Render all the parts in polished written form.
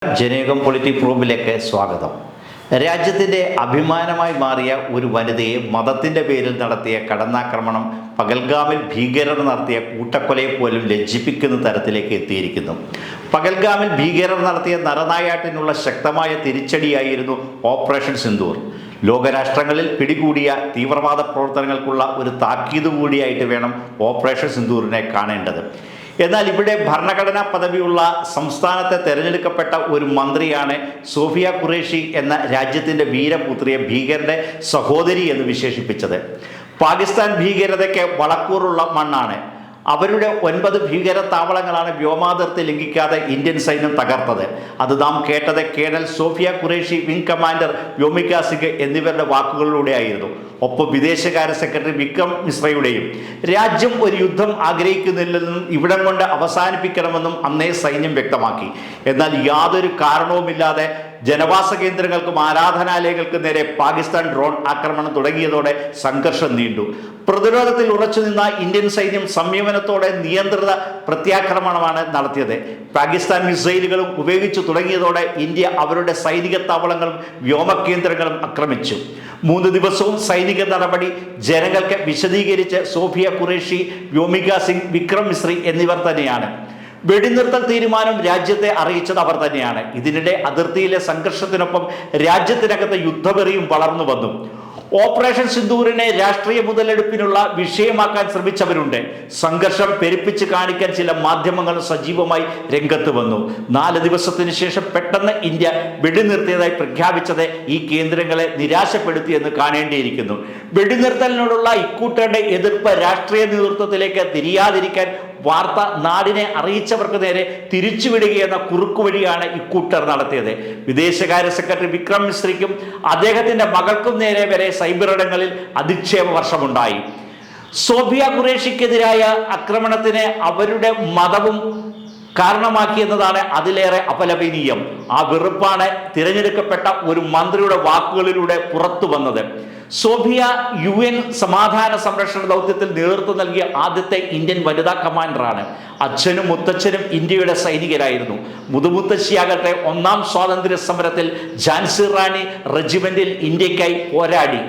Janayugom politic റൂമിലേക്ക് സ്വാഗതം. രാജ്യത്തിൻ്റെ അഭിമാനമായി മാറിയ ഒരു വനിതയെ മതത്തിൻ്റെ പേരിൽ നടത്തിയ കടന്നാക്രമണം പഹൽഗാമിൽ ഭീകരർ നടത്തിയ കൂട്ടക്കൊലയെ പോലും ലജ്ജിപ്പിക്കുന്ന തരത്തിലേക്ക് എത്തിയിരിക്കുന്നു. പഹൽഗാമിൽ ഭീകരർ നടത്തിയ നരനായാട്ടിനുള്ള ശക്തമായ തിരിച്ചടിയായിരുന്നു ഓപ്പറേഷൻ സിന്ദൂർ. ലോകരാഷ്ട്രങ്ങളിൽ പിടികൂടിയ തീവ്രവാദ പ്രവർത്തനങ്ങൾക്കുള്ള ഒരു താക്കീത് കൂടിയായിട്ട് വേണം ഓപ്പറേഷൻ സിന്ദൂറിനെ കാണേണ്ടത്. എന്നാൽ ഇവിടെ ഭരണഘടനാ പദവിയുള്ള സംസ്ഥാനത്തെ തിരഞ്ഞെടുക്കപ്പെട്ട ഒരു മന്ത്രിയാണ് സോഫിയ ഖുറേഷി എന്ന രാജ്യത്തിൻ്റെ വീരപുത്രിയെ ഭീകരരുടെ സഹോദരി എന്ന് വിശേഷിപ്പിച്ചത്. പാകിസ്ഥാൻ ഭീകരതയ്ക്ക് വളക്കൂറുള്ള മണ്ണാണ്. അവരുടെ 9 ഭീകര താവളങ്ങളാണ് വ്യോമാതിർത്തി ലംഘിക്കാതെ ഇന്ത്യൻ സൈന്യം തകർത്തത്. അത് നാം കേട്ടത് colonel Sofiya Qureshi, wing commander Vyomika Singh എന്നിവരുടെ വാക്കുകളിലൂടെയായിരുന്നു. ഒപ്പം വിദേശകാര്യ സെക്രട്ടറി വിക്രം മിശ്രയുടെയും. രാജ്യം ഒരു യുദ്ധം ആഗ്രഹിക്കുന്നില്ലെന്നും ഇവിടം കൊണ്ട് അവസാനിപ്പിക്കണമെന്നും അന്നേ സൈന്യം വ്യക്തമാക്കി. എന്നാൽ യാതൊരു കാരണവുമില്ലാതെ ജനവാസ കേന്ദ്രങ്ങൾക്കും ആരാധനാലയങ്ങൾക്കും നേരെ പാകിസ്ഥാൻ ഡ്രോൺ ആക്രമണം തുടങ്ങിയതോടെ സംഘർഷം നീണ്ടു. പ്രതിരോധത്തിൽ ഉറച്ചു നിന്ന ഇന്ത്യൻ സൈന്യം സംയമനത്തോടെ നിയന്ത്രിത പ്രത്യാക്രമണമാണ് നടത്തിയത്. പാകിസ്ഥാൻ മിസൈലുകളും ഉപയോഗിച്ചു തുടങ്ങിയതോടെ ഇന്ത്യ അവരുടെ സൈനിക താവളങ്ങളും വ്യോമകേന്ദ്രങ്ങളും ആക്രമിച്ചു. 3 ദിവസവും സൈനിക നടപടി ജനങ്ങൾക്ക് വിശദീകരിച്ച് സോഫിയ ഖുറേഷി, വ്യോമിക സിംഗ്, വിക്രം മിശ്രി എന്നിവർ തന്നെയാണ്. വെടിനിർത്തൽ തീരുമാനം രാജ്യത്തെ അറിയിച്ചത് അവർ തന്നെയാണ്. ഇതിനിടെ അതിർത്തിയിലെ സംഘർഷത്തിനൊപ്പം രാജ്യത്തിനകത്ത് യുദ്ധവെറിയും വളർന്നു വന്നു. ഓപ്പറേഷൻ സിന്ദൂറിനെ രാഷ്ട്രീയ മുതലെടുപ്പിനുള്ള വിഷയമാക്കാൻ ശ്രമിച്ചവരുണ്ട്. സംഘർഷം പെരുപ്പിച്ച് കാണിക്കാൻ ചില മാധ്യമങ്ങൾ സജീവമായി രംഗത്ത് വന്നു. 4 ദിവസത്തിന് ശേഷം പെട്ടെന്ന് ഇന്ത്യ വെടിനിർത്തിയതായി പ്രഖ്യാപിച്ചത് ഈ കേന്ദ്രങ്ങളെ നിരാശപ്പെടുത്തിയെന്ന് കാണേണ്ടിയിരിക്കുന്നു. വെടിനിർത്തലിനോടുള്ള ഇക്കൂട്ടരുടെ എതിർപ്പ് രാഷ്ട്രീയ നേതൃത്വത്തിലേക്ക് തിരിയാതിരിക്കാൻ വാർത്ത നാടിനെ അറിയിച്ചവർക്ക് നേരെ തിരിച്ചുവിടുകയെന്ന കുറുക്കുവഴിയാണ് ഇക്കൂട്ടർ നടത്തിയത്. വിദേശകാര്യ സെക്രട്ടറി വിക്രം മിശ്രിക്കും അദ്ദേഹത്തിന്റെ മകൾക്കും നേരെ വരെ സൈബറിടങ്ങളിൽ അധിക്ഷേപ വർഷമുണ്ടായി. സോഫിയ ഖുറേഷിക്കെതിരായ ആക്രമണത്തിന് അവരുടെ മതവും കാരണമാക്കിയെന്നതാണ് അതിലേറെ അപലപനീയം. ആ വെറുപ്പാണ് തിരഞ്ഞെടുക്കപ്പെട്ട ഒരു മന്ത്രിയുടെ വാക്കുകളിലൂടെ പുറത്തു വന്നത്. സോഫിയ UN സമാധാന സംരക്ഷണ ദൗത്യത്തിൽ നേതൃത്വം നൽകിയ ആദ്യത്തെ ഇന്ത്യൻ വനിതാ കമാൻഡറാണ്. അച്ഛനും മുത്തച്ഛനും ഇന്ത്യയുടെ സൈനികരായിരുന്നു. മുതുമുത്തശ്ശിയാകട്ടെ 1-ാം സ്വാതന്ത്ര്യ സമരത്തിൽ ഝാൻസി റാണി റെജിമെന്റിൽ ഇന്ത്യക്കായി പോരാടി.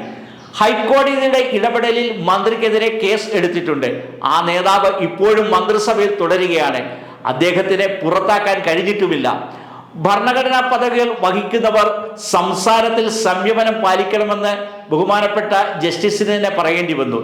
ഹൈക്കോടതിയുടെ ഇടപെടലിൽ മന്ത്രിക്കെതിരെ കേസ് എടുത്തിട്ടുണ്ട്. ആ നേതാവ് ഇപ്പോഴും മന്ത്രിസഭയിൽ തുടരുകയാണ്. അദ്ദേഹത്തിനെ പുറത്താക്കാൻ കഴിഞ്ഞിട്ടുമില്ല. ഭരണഘടനാ പദവികൾ വഹിക്കുന്നവർ സംസാരത്തിൽ സംയമനം പാലിക്കണമെന്ന് ബഹുമാനപ്പെട്ട ജസ്റ്റിസിന് തന്നെ പറയേണ്ടി വന്നു.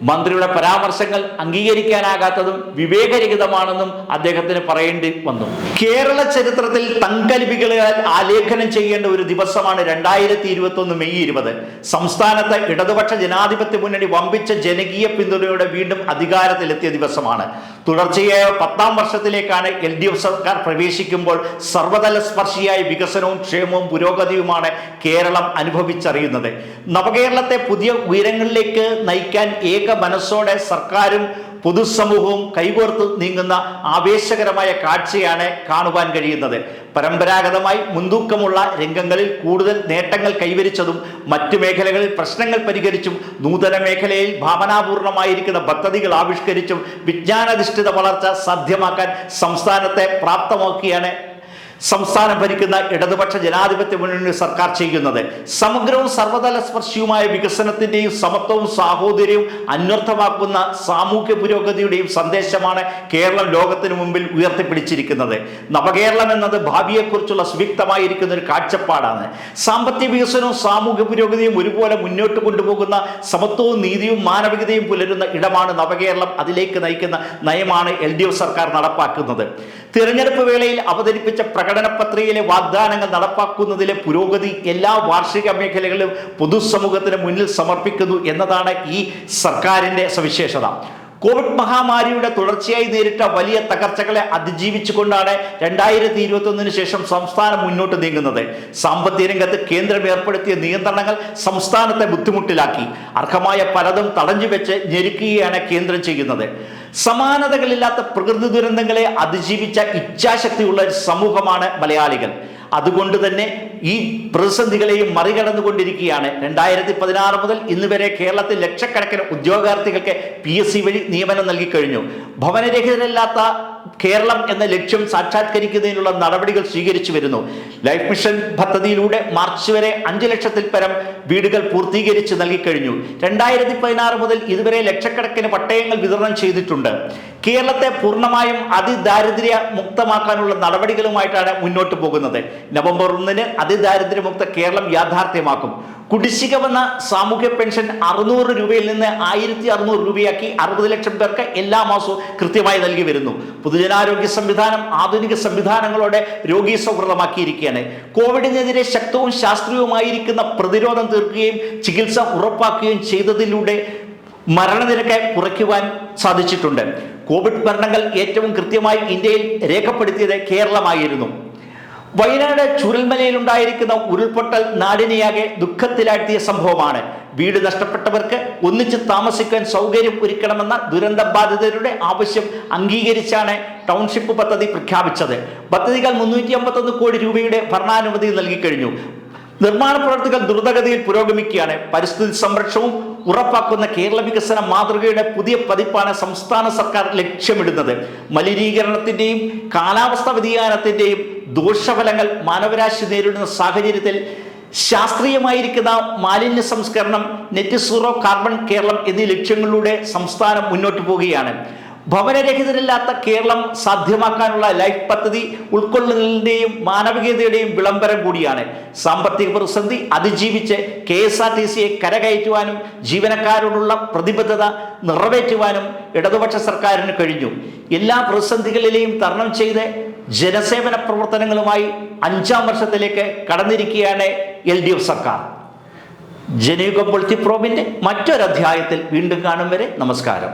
മന്ത്രിയുടെ പരാമർശങ്ങൾ അംഗീകരിക്കാനാകാത്തതും വിവേകരഹിതമാണെന്നും അദ്ദേഹത്തിന് പറയേണ്ടി വന്നു. കേരള ചരിത്രത്തിൽ തങ്കലിപികളാൽ ആലേഖനം ചെയ്യേണ്ട ഒരു ദിവസമാണ് 2021 മെയ് 20. സംസ്ഥാനത്ത് ഇടതുപക്ഷ ജനാധിപത്യ മുന്നണി വമ്പിച്ച ജനകീയ പിന്തുണയോടെ വീണ്ടും അധികാരത്തിലെത്തിയ ദിവസമാണ്. തുടർച്ചയായ 10-ാം വർഷത്തിലേക്കാണ് LDF സർക്കാർ പ്രവേശിക്കുമ്പോൾ സർവതല സ്പർശിയായ വികസനവും ക്ഷേമവും പുരോഗതിയുമാണ് കേരളം അനുഭവിച്ചറിയുന്നത്. നവകേരളത്തെ പുതിയ ഉയരങ്ങളിലേക്ക് നയിക്കാൻ ഏക മനസ്സോടെ സർക്കാരും പൊതുസമൂഹവും കൈകോർത്ത് നീങ്ങുന്ന ആവേശകരമായ കാഴ്ചയാണ് കാണുവാൻ കഴിയുന്നത്. പരമ്പരാഗതമായി മുൻതൂക്കമുള്ള രംഗങ്ങളിൽ കൂടുതൽ നേട്ടങ്ങൾ കൈവരിച്ചതും മറ്റു മേഖലകളിൽ പ്രശ്നങ്ങൾ പരിഹരിച്ചും നൂതന മേഖലയിൽ ഭാവനാപൂർണമായിരിക്കുന്ന പദ്ധതികൾ ആവിഷ്കരിച്ചും വിജ്ഞാനാധിഷ്ഠിത വളർച്ച സാധ്യമാക്കാൻ സംസ്ഥാനത്തെ പ്രാപ്തമാക്കിയാണ് സംസ്ഥാനം ഭരിക്കുന്ന ഇടതുപക്ഷ ജനാധിപത്യ മുന്നണി സർക്കാർ ചെയ്യുന്നത്. സമഗ്രവും സർവതല സ്പർശിയുമായ വികസനത്തിന്റെയും സമത്വവും സാഹോദര്യവും അന്വർത്ഥമാക്കുന്ന സാമൂഹ്യ പുരോഗതിയുടെയും സന്ദേശമാണ് കേരളം ലോകത്തിന് മുമ്പിൽ ഉയർത്തിപ്പിടിച്ചിരിക്കുന്നത്. നവകേരളം എന്നത് ഭാവിയെക്കുറിച്ചുള്ള സുവ്യക്തമായിരിക്കുന്ന ഒരു കാഴ്ചപ്പാടാണ്. സാമ്പത്തിക വികസനവും സാമൂഹ്യ പുരോഗതിയും ഒരുപോലെ മുന്നോട്ട് കൊണ്ടുപോകുന്ന സമത്വവും നീതിയും മാനവികതയും പുലരുന്ന ഇടമാണ് നവകേരളം. അതിലേക്ക് നയിക്കുന്ന നയമാണ് LDF സർക്കാർ നടപ്പാക്കുന്നത്. തിരഞ്ഞെടുപ്പ് വേളയിൽ അവതരിപ്പിച്ച പ്രകടന പത്രികയിലെ വാഗ്ദാനങ്ങൾ നടപ്പാക്കുന്നതിലെ പുരോഗതി എല്ലാ വാർഷിക മേഖലകളിലും പൊതുസമൂഹത്തിന് മുന്നിൽ സമർപ്പിക്കുന്നു എന്നതാണ് ഈ സർക്കാരിൻ്റെ സവിശേഷത. കോവിഡ് മഹാമാരിയുടെ തുടർച്ചയായി നേരിട്ട വലിയ തകർച്ചകളെ അതിജീവിച്ചുകൊണ്ടാണ് 2021 ശേഷം സംസ്ഥാനം മുന്നോട്ട് നീങ്ങുന്നത്. സാമ്പത്തിക രംഗത്ത് കേന്ദ്രം ഏർപ്പെടുത്തിയ നിയന്ത്രണങ്ങൾ സംസ്ഥാനത്തെ ബുദ്ധിമുട്ടിലാക്കി. അർഹമായ പലതും തടഞ്ഞു വെച്ച് ഞെരുക്കുകയാണ് കേന്ദ്രം ചെയ്യുന്നത്. സമാനതകളില്ലാത്ത പ്രകൃതി ദുരന്തങ്ങളെ അതിജീവിച്ച ഇച്ഛാശക്തിയുള്ള ഒരു സമൂഹമാണ് മലയാളികൾ. അതുകൊണ്ട് തന്നെ ഈ പ്രതിസന്ധികളെയും മറികടന്നുകൊണ്ടിരിക്കുകയാണ്. 2016 മുതൽ ഇന്ന് വരെ കേരളത്തിൽ ലക്ഷക്കണക്കിന് ഉദ്യോഗാർത്ഥികൾക്ക് PSC വഴി നിയമനം നൽകിക്കഴിഞ്ഞു. ഭവനരഹിതരല്ലാത്ത കേരളം എന്ന ലക്ഷ്യം സാക്ഷാത്കരിക്കുന്നതിനുള്ള നടപടികൾ സ്വീകരിച്ചു വരുന്നു. ലൈഫ് മിഷൻ പദ്ധതിയിലൂടെ മാർച്ച് വരെ 5 ലക്ഷത്തിൽ പരം വീടുകൾ പൂർത്തീകരിച്ച് നൽകിക്കഴിഞ്ഞു. 2016 മുതൽ ഇതുവരെ ലക്ഷക്കണക്കിന് പട്ടയങ്ങൾ വിതരണം ചെയ്തിട്ടുണ്ട്. കേരളത്തെ പൂർണ്ണമായും അതിദാരിദ്ര്യ മുക്തമാക്കാനുള്ള നടപടികളുമായിട്ടാണ് മുന്നോട്ട് പോകുന്നത്. നവംബർ 1 അതിദാരിദ്ര്യമുക്ത കേരളം യാഥാർത്ഥ്യമാക്കും. കുടിശ്ശിക വന്ന സാമൂഹ്യ പെൻഷൻ 600 രൂപയിൽ നിന്ന് 1600 രൂപയാക്കി 60 ലക്ഷം പേർക്ക് എല്ലാ മാസവും കൃത്യമായി നൽകി വരുന്നു. പൊതുജനാരോഗ്യ സംവിധാനം ആധുനിക സംവിധാനങ്ങളോടെ രോഗീ സൗഹൃദമാക്കിയിരിക്കുകയാണ്. കോവിഡിനെതിരെ ശക്തവും ശാസ്ത്രീയവുമായിരിക്കുന്ന പ്രതിരോധം തീർക്കുകയും ചികിത്സ ഉറപ്പാക്കുകയും ചെയ്തതിലൂടെ മരണനിരക്ക് കുറയ്ക്കുവാൻ സാധിച്ചിട്ടുണ്ട്. കോവിഡ് മരണങ്ങൾ ഏറ്റവും കൃത്യമായി ഇന്ത്യയിൽ രേഖപ്പെടുത്തിയത് കേരളമായിരുന്നു. വയനാട് ചുരൽമലയിൽ ഉണ്ടായിരിക്കുന്ന ഉരുൾപൊട്ടൽ നാടിനെയാകെ ദുഃഖത്തിലാഴ്ത്തിയ സംഭവമാണ്. വീട് നഷ്ടപ്പെട്ടവർക്ക് ഒന്നിച്ച് താമസിക്കാൻ സൗകര്യം ഒരുക്കണമെന്ന ദുരന്ത ബാധിതരുടെ ആവശ്യം അംഗീകരിച്ചാണ് ടൗൺഷിപ്പ് പദ്ധതി പ്രഖ്യാപിച്ചത്. പദ്ധതികൾ 351 കോടി രൂപയുടെ ഭരണാനുമതി നൽകിക്കഴിഞ്ഞു. നിർമ്മാണ പ്രവർത്തികൾ ദ്രുതഗതിയിൽ പുരോഗമിക്കുകയാണ്. പരിസ്ഥിതി സംരക്ഷണവും ഉറപ്പാക്കുന്ന കേരള വികസന മാതൃകയുടെ പുതിയ പതിപ്പാണ് സംസ്ഥാന സർക്കാർ ലക്ഷ്യമിടുന്നത്. മലിനീകരണത്തിന്റെയും കാലാവസ്ഥാ വ്യതിയാനത്തിന്റെയും ദോഷഫലങ്ങൾ മാനവരാശി നേരിടുന്ന സാഹചര്യത്തിൽ ശാസ്ത്രീയമായിരിക്കുന്ന മാലിന്യ സംസ്കരണം, നെറ്റ് സീറോ കാർബൺ കേരളം എന്നീ ലക്ഷ്യങ്ങളിലൂടെ സംസ്ഥാനം മുന്നോട്ട് പോവുകയാണ്. ഭവനരഹിതരില്ലാത്ത കേരളം സാധ്യമാക്കാനുള്ള ലൈഫ് പദ്ധതി ഉൾക്കൊള്ളുന്നതിൻ്റെയും മാനവികതയുടെയും വിളംബരം കൂടിയാണ്. സാമ്പത്തിക പ്രതിസന്ധി അതിജീവിച്ച് KSRTCയെ കരകയറ്റുവാനും ജീവനക്കാരോടുള്ള പ്രതിബദ്ധത നിറവേറ്റുവാനും ഇടതുപക്ഷ സർക്കാരിന് കഴിഞ്ഞു. എല്ലാ പ്രതിസന്ധികളിലെയും തരണം ചെയ്ത് ജനസേവന പ്രവർത്തനങ്ങളുമായി 5ാം വർഷത്തിലേക്ക് കടന്നിരിക്കുകയാണ് LDF സർക്കാർ. ജനയുഗം മൾട്ടിപ്രോമിന്റെ മറ്റൊരധ്യായത്തിൽ വീണ്ടും കാണും വരെ നമസ്കാരം.